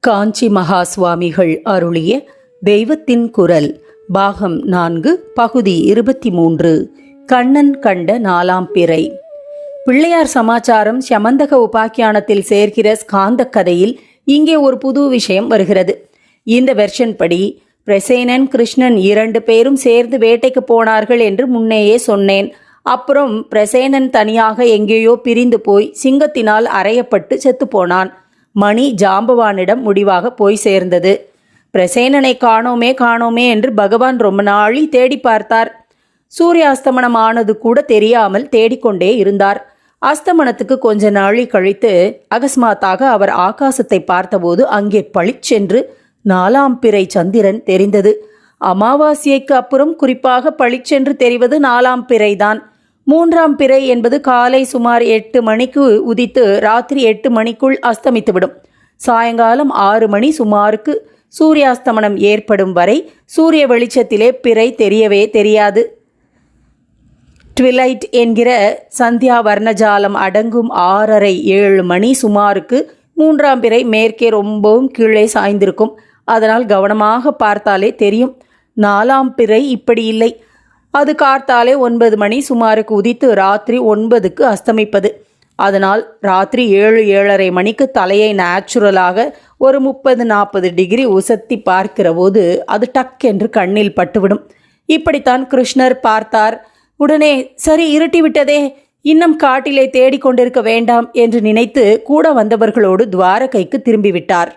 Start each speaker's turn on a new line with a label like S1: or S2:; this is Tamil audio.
S1: காஞ்சி மகா சுவாமிகள் அருளிய தெய்வத்தின் குரல் பாகம் 4 பகுதி 23 கண்ணன் கண்ட 4ஆம் பிறை. பிள்ளையார் சமாச்சாரம் சமந்தக உபாக்கியானத்தில் சேர்க்கிற ஸ்காந்த கதையில் இங்கே ஒரு புது விஷயம் வருகிறது. இந்த வெர்ஷன் படி பிரசேனன் கிருஷ்ணன் 2 பேரும் சேர்ந்து வேட்டைக்கு போனார்கள் என்று முன்னேயே சொன்னேன். அப்புறம் பிரசேனன் தனியாக எங்கேயோ பிரிந்து போய் சிங்கத்தினால் அறையப்பட்டு செத்து போனான். மணி ஜாம்பவானிடம் முடிவாக போய் சேர்ந்தது. பிரசேனனை காணோமே என்று பகவான் ரொம்ப நாளி தேடி பார்த்தார். சூரியாஸ்தமனம் ஆனது கூட தெரியாமல் தேடிக்கொண்டே இருந்தார். அஸ்தமனத்துக்கு கொஞ்ச நாளி கழித்து அகஸ்மாத்தாக அவர் ஆகாசத்தை பார்த்தபோது அங்கே பளிச்சென்று 4ஆம் பிறை சந்திரன் தெரிந்தது. அமாவாசைக்கு அப்புறம் குறிப்பாக பளிச்சென்று தெரிவது 4ஆம் பிறைதான். 3ஆம் பிறை என்பது காலை சுமார் 8 மணிக்கு உதித்து ராத்திரி 8 மணிக்குள் அஸ்தமித்துவிடும். சாயங்காலம் 6 மணி சுமாருக்கு சூரியாஸ்தமனம் ஏற்படும் வரை சூரிய வெளிச்சத்திலே பிறை தெரியவே தெரியாது. ட்விலைட் என்கிற சந்தியா வர்ணஜாலம் அடங்கும் 6:30-7 மணி சுமாருக்கு 3ஆம் பிறை மேற்கே ரொம்பவும் கீழே சாய்ந்திருக்கும். அதனால் கவனமாக பார்த்தாலே தெரியும். 4ஆம் பிறை இப்படி இல்லை. அது கார்த்தாலே 9 மணி சுமாருக்கு உதித்து ராத்திரி 9க்கு அஸ்தமிப்பது. அதனால் ராத்திரி 7-7:30 மணிக்கு தலையை நேச்சுரலாக ஒரு 30-40 டிகிரி உசத்தி பார்க்கிற போது அது டக் என்று கண்ணில் பட்டுவிடும். இப்படித்தான் கிருஷ்ணர் பார்த்தார். உடனே சரி, இருட்டிவிட்டதே, இன்னும் காட்டிலே தேடிக்கொண்டிருக்க வேண்டாம் என்று நினைத்து கூட வந்தவர்களோடு துவாரகைக்கு திரும்பிவிட்டார்.